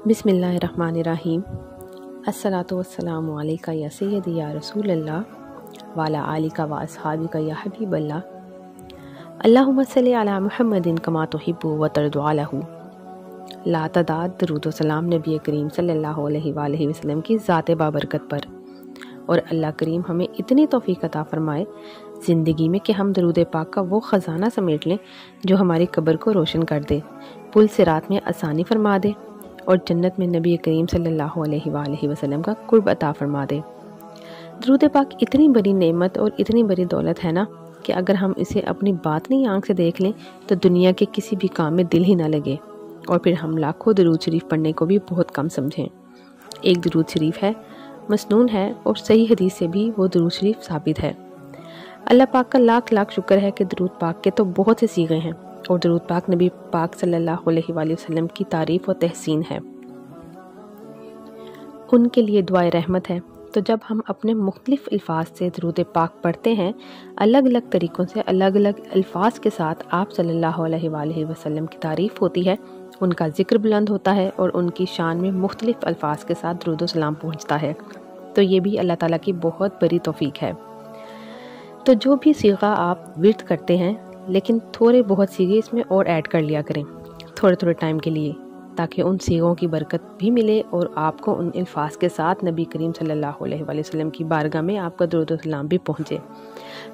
بسم اللہ الرحمن الرحیم۔ الصلاۃ والسلام علیکہ یا سیدی یا رسول اللہ وعلی آلکہ و اصحابکہ یا حبیب اللہ۔ اللہم صلی علی محمد کما تحب و ترضی عنہ۔ لا تعداد درود و سلام نبی کریم صلی اللہ علیہ وآلہ وسلم کی ذات بابرکت پر، اور اللہ کریم ہمیں اتنی توفیق عطا فرمائے زندگی میں کہ ہم درود پاک کا وہ خزانہ سمیٹ لیں جو ہماری قبر کو روشن کر دے، پل صراط میں آسانی فرما دے، اور جنت میں نبی کریم صلی اللہ علیہ وآلہ وسلم کا قرب عطا فرما دے۔ درود پاک اتنی بڑی نعمت اور اتنی بڑی دولت ہے نا کہ اگر ہم اسے اپنی باطنی آنکھ سے دیکھ لیں تو دنیا کے کسی بھی کام میں دل ہی نہ لگے، اور پھر ہم لاکھوں درود شریف پڑھنے کو بھی بہت کم سمجھیں۔ ایک درود شریف ہے، مسنون ہے، اور صحیح حدیث سے بھی وہ درود شریف ثابت ہے۔ اللہ پاک کا لاکھ لاکھ شکر ہے کہ درود پاک کے تو بہت سے صیغے ہیں، اور درود پاک نبی پاک صلی اللہ علیہ وآلہ وسلم کی تعریف و تحسین ہے، ان کے لیے دعائے رحمت ہے۔ تو جب ہم اپنے مختلف الفاظ سے درود پاک پڑھتے ہیں، الگ الگ طریقوں سے الگ الگ الفاظ کے ساتھ آپ صلی اللہ علیہ وآلہ وسلم کی تعریف ہوتی ہے، ان کا ذکر بلند ہوتا ہے، اور ان کی شان میں مختلف الفاظ کے ساتھ درود و سلام پہنچتا ہے، تو یہ بھی اللہ تعالیٰ کی بہت بڑی توفیق ہے۔ تو جو بھی صیغہ آپ ورد کرتے ہیں، لیکن تھوڑے بہت صیغے اس میں اور ایڈ کر لیا کریں تھوڑے ٹائم کے لیے، تاکہ ان صیغوں کی برکت بھی ملے اور آپ کو ان الفاظ کے ساتھ نبی کریم صلی اللہ علیہ وآلہ وسلم کی بارگاہ میں آپ کا درود و سلام بھی پہنچے۔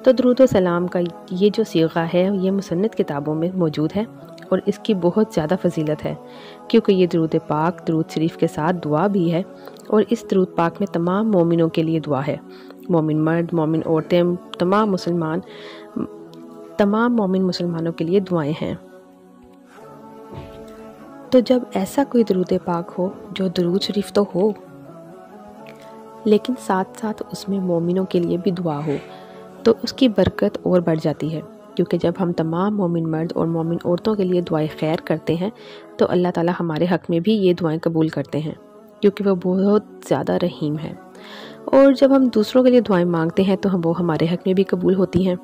تو درود و سلام کا یہ جو صیغہ ہے یہ مسند کتابوں میں موجود ہے، اور اس کی بہت زیادہ فضیلت ہے، کیونکہ یہ درود پاک درود شریف کے ساتھ دعا بھی ہے، اور اس درود پاک میں تمام مومنوں کے لیے دعا ہے، مومن مرد، مومن عورتیں، تمام مومن مسلمانوں کے لیے دعائیں ہیں۔ تو جب ایسا کوئی درود پاک ہو جو درود شریف تو ہو لیکن ساتھ ساتھ اس میں مومنوں کے لیے بھی دعا ہو، تو اس کی برکت اور بڑھ جاتی ہے، کیونکہ جب ہم تمام مومن مرد اور مومن عورتوں کے لیے دعائیں خیر کرتے ہیں تو اللہ تعالیٰ ہمارے حق میں بھی یہ دعائیں قبول کرتے ہیں، کیونکہ وہ بہت زیادہ رحیم ہے، اور جب ہم دوسروں کے لیے دعائیں مانگتے ہیں تو وہ ہمارے حق میں بھی قبول ہوتی ہیں۔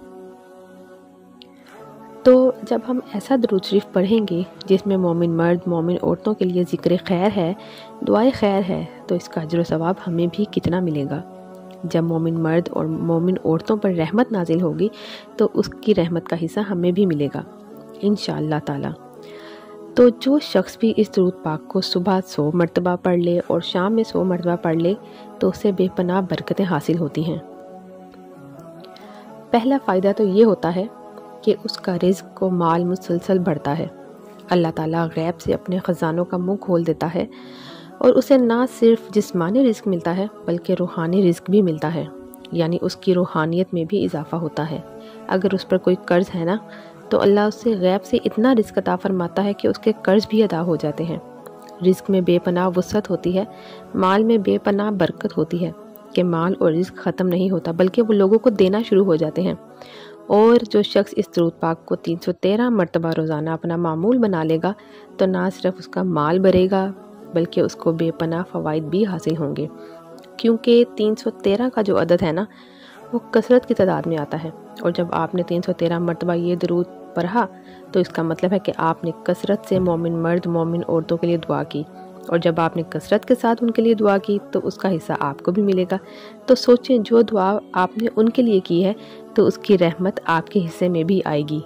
تو جب ہم ایسا درود شریف پڑھیں گے جس میں مومن مرد مومن عورتوں کے لیے ذکر خیر ہے، دعائے خیر ہے، تو اس کا اجر و ثواب ہمیں بھی کتنا ملے گا۔ جب مومن مرد اور مومن عورتوں پر رحمت نازل ہوگی تو اس کی رحمت کا حصہ ہمیں بھی ملے گا انشاءاللہ تعالی۔ تو جو شخص بھی اس درود پاک کو صبح 100 مرتبہ پڑھ لے اور شام میں 100 مرتبہ پڑھ لے تو اسے بے پناہ برکتیں حاصل ہوتی ہیں۔ پہلا فائدہ تو یہ ہوتا ہے کہ اس کا رزق و مال مسلسل بڑھتا ہے، اللہ تعالیٰ غیب سے اپنے خزانوں کا منہ کھول دیتا ہے، اور اسے نہ صرف جسمانی رزق ملتا ہے بلکہ روحانی رزق بھی ملتا ہے، یعنی اس کی روحانیت میں بھی اضافہ ہوتا ہے۔ اگر اس پر کوئی قرض ہے نا تو اللہ اس سے غیب سے اتنا رزق عطا فرماتا ہے کہ اس کے قرض بھی ادا ہو جاتے ہیں۔ رزق میں بے پناہ وسعت ہوتی ہے، مال میں بے پناہ برکت ہوتی ہے کہ مال اور رزق ختم نہیں ہوتا بلکہ وہ لوگوں کو دینا شروع ہو جاتے ہیں۔ اور جو شخص اس درود پاک کو 313 مرتبہ روزانہ اپنا معمول بنا لے گا تو نہ صرف اس کا مال بڑھے گا بلکہ اس کو بے پناہ فوائد بھی حاصل ہوں گے، کیونکہ 313 کا جو عدد ہے نا وہ کثرت کی تعداد میں آتا ہے، اور جب آپ نے 313 مرتبہ یہ درود پڑھا تو اس کا مطلب ہے کہ آپ نے کثرت سے مومن مرد مومن عورتوں کے لیے دعا کی، اور جب آپ نے کثرت کے ساتھ ان کے لیے دعا کی تو اس کا حصہ آپ کو بھی ملے گا۔ تو سوچیں، جو دعا آپ نے ان کے لیے کی ہے تو اس کی رحمت آپ کے حصے میں بھی آئے گی۔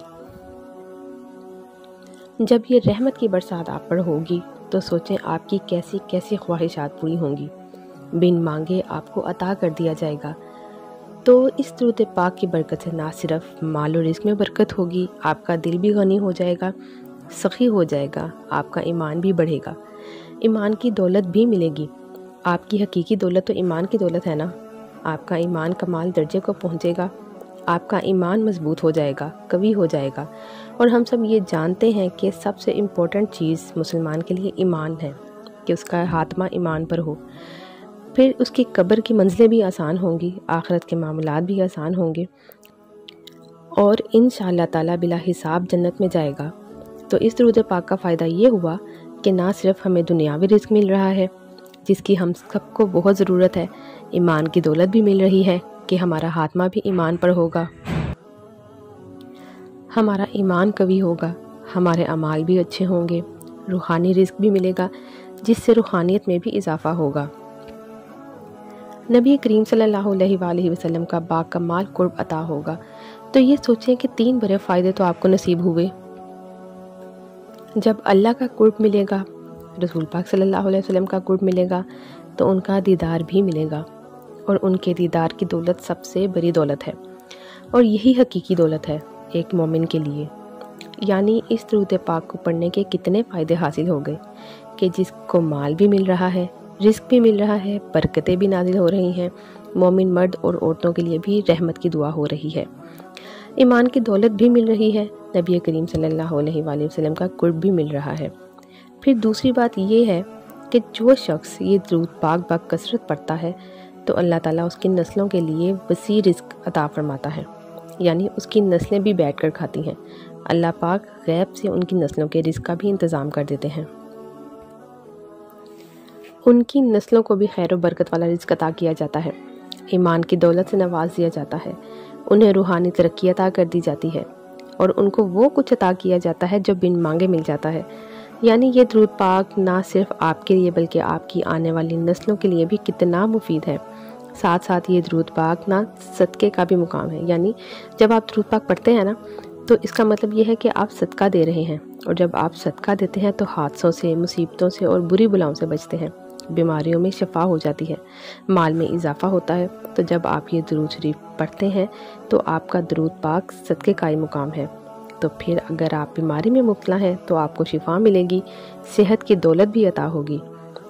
جب یہ رحمت کی برسات آپ پر ہوگی تو سوچیں آپ کی کیسی کیسی خواہشات پوری ہوں گی، بن مانگے آپ کو عطا کر دیا جائے گا۔ تو اس درود پاک کی برکت سے نہ صرف مال و رزق میں برکت ہوگی، آپ کا دل بھی غنی ہو جائے گا، سخی ہو جائے گا، آپ کا ایمان بھی بڑھے گا، ایمان کی دولت بھی ملے گی۔ آپ کی حقیقی دولت تو ایمان کی دولت ہے نا، آپ کا ایمان کمال درجے کو پہنچے گا، آپ کا ایمان مضبوط ہو جائے گا، قوی ہو جائے گا، اور ہم سب یہ جانتے ہیں کہ سب سے امپورٹنٹ چیز مسلمان کے لیے ایمان ہے، کہ اس کا خاتمہ ایمان پر ہو، پھر اس کی قبر کی منزلیں بھی آسان ہوں گی، آخرت کے معاملات بھی آسان ہوں گے، اور انشاءاللہ تعالی بلا حساب جنت میں جائے گا۔ تو اس درود پاک کا فائدہ یہ ہوا کہ نہ صرف ہمیں دنیاوی رزق مل رہا ہے جس کی ہم سب کو بہت ضرورت ہے، ایمان کی دولت بھی مل رہی ہے کہ ہمارا خاتمہ بھی ایمان پر ہوگا، ہمارا ایمان قوی ہوگا، ہمارے اعمال بھی اچھے ہوں گے، روحانی رزق بھی ملے گا، جس سے روحانیت میں بھی اضافہ ہوگا۔ نبی کریم صلی اللہ علیہ وآلہ وسلم کا باکمال قرب عطا ہوگا۔ تو یہ سوچیں کہ 3 بڑے فائدے تو آپ کو نصیب ہوئے۔ جب اللہ کا قرب ملے گا، رسول پاک صلی اللہ علیہ وسلم کا قرب ملے گا، تو ان کا دیدار بھی ملے گا، اور ان کے دیدار کی دولت سب سے بڑی دولت ہے، اور یہی حقیقی دولت ہے ایک مومن کے لیے۔ یعنی اس درود پاک کو پڑھنے کے کتنے فائدے حاصل ہو گئے کہ جس کو مال بھی مل رہا ہے، رزق بھی مل رہا ہے، برکتیں بھی نازل ہو رہی ہیں، مومن مرد اور عورتوں کے لیے بھی رحمت کی دعا ہو رہی ہے، ایمان کی دولت بھی مل رہی ہے، نبی کریم صلی اللہ علیہ وآلہ وسلم کا قرب بھی مل رہا ہے۔ پھر دوسری بات یہ ہے کہ جو شخص یہ درود پاک بکثرت پڑھتا ہے تو اللہ تعالیٰ اس کی نسلوں کے لیے وسیع رزق عطا فرماتا ہے، یعنی اس کی نسلیں بھی بیٹھ کر کھاتی ہیں۔ اللہ پاک غیب سے ان کی نسلوں کے رزق کا بھی انتظام کر دیتے ہیں، ان کی نسلوں کو بھی خیر و برکت والا رزق عطا کیا جاتا ہے، ایمان کی دولت سے نواز دیا جاتا ہے، انہیں روحانی ترقی عطا کر دی جاتی ہے، اور ان کو وہ کچھ عطا کیا جاتا ہے جو بن مانگے مل جاتا ہے۔ یعنی یہ درود پاک نہ صرف آپ کے لیے بلکہ آپ کی آنے والی نسلوں کے لیے بھی کتنا مفید ہے۔ ساتھ ساتھ یہ درود پاک نہ صدقے کا بھی مقام ہے، یعنی جب آپ درود پاک پڑھتے ہیں نا تو اس کا مطلب یہ ہے کہ آپ صدقہ دے رہے ہیں، اور جب آپ صدقہ دیتے ہیں تو حادثوں سے، مصیبتوں سے اور بری بلاؤں سے بچتے ہیں، بیماریوں میں شفا ہو جاتی ہے، مال میں اضافہ ہوتا ہے۔ تو جب آپ یہ درود شریف پڑھتے ہیں تو آپ کا درود پاک صدقے کا ہی مقام ہے۔ تو پھر اگر آپ بیماری میں مبتلا ہیں تو آپ کو شفا ملے گی، صحت کی دولت بھی عطا ہوگی،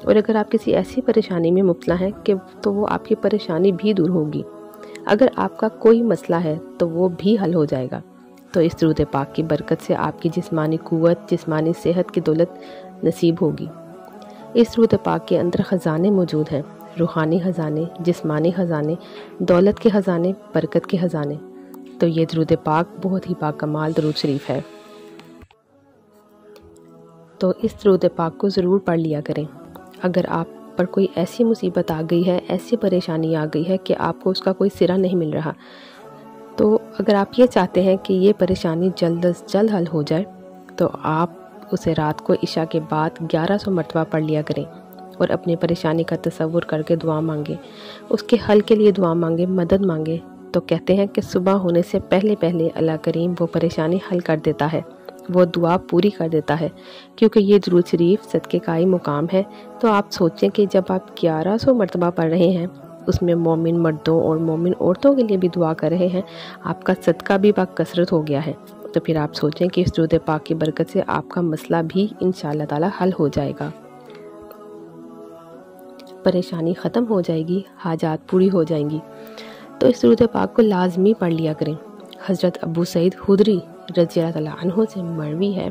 اور اگر آپ کسی ایسی پریشانی میں مبتلا ہیں کہ تو وہ آپ کی پریشانی بھی دور ہوگی، اگر آپ کا کوئی مسئلہ ہے تو وہ بھی حل ہو جائے گا۔ تو اس درود پاک کی برکت سے آپ کی جسمانی قوت، جسمانی صحت کی دولت نصیب ہوگی۔ اس درود پاک کے اندر خزانے موجود ہیں، روحانی خزانے، جسمانی خزانے، دولت کے خزانے، برکت کے خزانے۔ تو یہ درود پاک بہت ہی باکمال درود شریف ہے، تو اس درود پاک کو ضرور پڑھ لیا کریں۔ اگر آپ پر کوئی ایسی مصیبت آ گئی ہے، ایسی پریشانی آ گئی ہے کہ آپ کو اس کا کوئی سرا نہیں مل رہا، تو اگر آپ یہ چاہتے ہیں کہ یہ پریشانی جلد از جلد حل ہو جائے تو آپ اسے رات کو عشاء کے بعد 1100 مرتبہ پڑھ لیا کریں، اور اپنی پریشانی کا تصور کر کے دعا مانگیں، اس کے حل کے لیے دعا مانگیں، مدد مانگیں۔ تو کہتے ہیں کہ صبح ہونے سے پہلے پہلے اللہ کریم وہ پریشانی حل کر دیتا ہے، وہ دعا پوری کر دیتا ہے، کیونکہ یہ درود شریف صدقے کا ہی مقام ہے۔ تو آپ سوچیں کہ جب آپ 1100 مرتبہ پڑھ رہے ہیں، اس میں مومن مردوں اور مومن عورتوں کے لیے بھی دعا کر رہے ہیں، آپ کا صدقہ بھی باکثرت ہو گیا ہے، تو پھر آپ سوچیں کہ اس درود پاک کی برکت سے آپ کا مسئلہ بھی انشاءاللہ تعالی حل ہو جائے گا، پریشانی ختم ہو جائے گی، حاجات پوری ہو جائیں گی۔ تو اس درود پاک کو لازمی پڑھ لیا کریں۔ حضرت ابو سعید خدری رضی اللہ تعالیٰ عنہ سے مروی ہے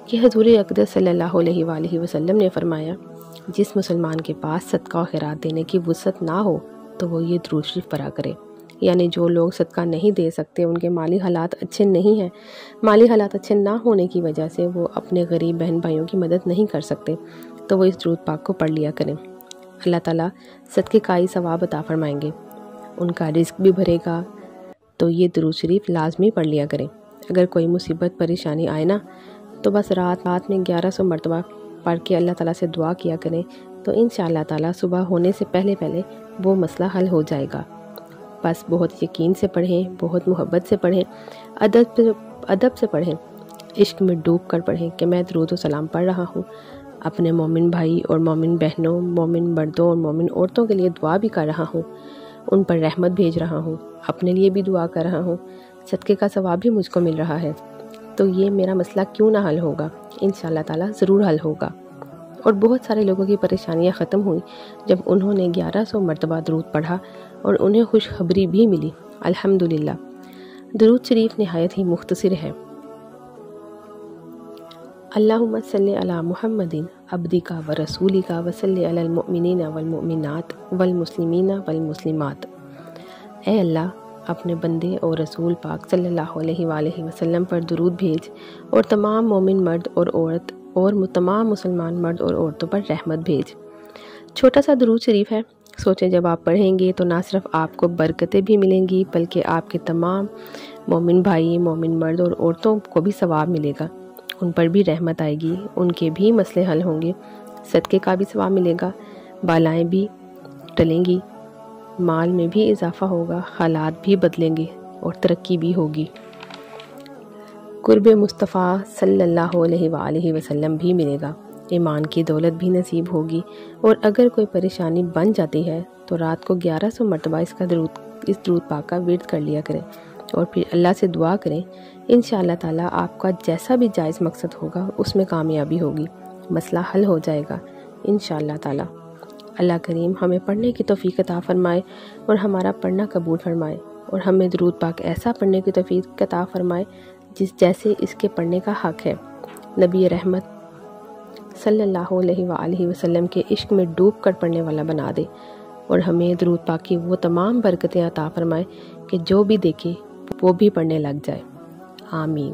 کہ حضور اقدس صلی اللہ علیہ وآلہ وسلم نے فرمایا، جس مسلمان کے پاس صدقہ و خیرات دینے کی وسعت نہ ہو تو وہ یہ درود شریف پڑھا کرے۔ یعنی جو لوگ صدقہ نہیں دے سکتے، ان کے مالی حالات اچھے نہیں ہیں، مالی حالات اچھے نہ ہونے کی وجہ سے وہ اپنے غریب بہن بھائیوں کی مدد نہیں کر سکتے، تو وہ اس درود پاک کو پڑھ لیا کریں، اللہ تعالیٰ صدقے کا ہی ثواب عطا فرمائیں گے، ان کا رزق بھی بھرے گا۔ تو یہ درود شریف لازمی پڑھ لیا کریں۔ اگر کوئی مصیبت پریشانی آئے نا تو بس رات میں 1100 مرتبہ پڑھ کے اللہ تعالیٰ سے دعا کیا کریں، تو انشاءاللہ تعالیٰ صبح ہونے سے پہلے پہلے وہ مسئلہ حل ہو جائے گا۔ بس بہت یقین سے پڑھیں، بہت محبت سے پڑھیں، ادب سے پڑھیں، عشق میں ڈوب کر پڑھیں کہ میں درود و سلام پڑھ رہا ہوں، اپنے مومن بھائی اور مومن بہنوں، مومن مردوں اور مومن عورتوں کے لیے دعا بھی کر رہا ہوں، ان پر رحمت بھیج رہا ہوں، اپنے لیے بھی دعا کر رہا ہوں، صدقے کا ثواب بھی مجھ کو مل رہا ہے، تو یہ میرا مسئلہ کیوں نہ حل ہوگا، انشاءاللہ تعالیٰ ضرور حل ہوگا۔ اور بہت سارے لوگوں کی پریشانیاں ختم ہوئیں جب انہوں نے 1100 مرتبہ درود پڑھا اور انہیں خوشخبری بھی ملی، الحمدللہ۔ درود شریف نہایت ہی مختصر ہے۔ اللہم صلی علی محمد عبدک و رسولک و صلی علی المؤمنین والمؤمنات والمسلمین والمسلمات۔ اے اللہ، اپنے بندے اور رسول پاک صلی اللہ علیہ وآلہ وسلم پر درود بھیج، اور تمام مومن مرد اور عورت اور تمام مسلمان مرد اور عورتوں پر رحمت بھیج۔ چھوٹا سا درود شریف ہے، سوچیں جب آپ پڑھیں گے تو نہ صرف آپ کو برکتیں بھی ملیں گی بلکہ آپ کے تمام مومن بھائی، مومن مرد اور عورتوں کو بھی ثواب ملے گا، ان پر بھی رحمت آئے گی، ان کے بھی مسئلے حل ہوں گے، صدقے کا بھی ثواب ملے گا، بالائیں بھی ٹلیں گی، مال میں بھی اضافہ ہوگا، حالات بھی بدلیں گے اور ترقی بھی ہوگی۔ قرب مصطفیٰ صلی اللہ علیہ وآلہ وسلم بھی ملے گا، ایمان کی دولت بھی نصیب ہوگی، اور اگر کوئی پریشانی بن جاتی ہے تو رات کو 1100 مرتبہ اس درود پاک کا ورد کر لیا کریں اور پھر اللہ سے دعا کریں، انشاءاللہ تعالیٰ آپ کا جیسا بھی جائز مقصد ہوگا اس میں کامیابی ہوگی، مسئلہ حل ہو جائے گا انشاءاللہ تعالیٰ۔ اللہ کریم ہمیں پڑھنے کی توفیق عطا فرمائے اور ہمارا پڑھنا قبول فرمائے، اور ہمیں درود پاک ایسا پڑھنے کی توفیق عطا فرمائے جیسے اس کے پڑھنے کا حق ہے، نبی رحمت صلی اللہ علیہ وآلہ وسلم کے عشق میں ڈوب کر پڑھنے والا بنا دے، اور ہمیں درود پاک کی وہ تمام برکتیں عطا فرمائے کہ جو بھی دیکھے وہ بھی پڑھنے لگ جائے، آمین۔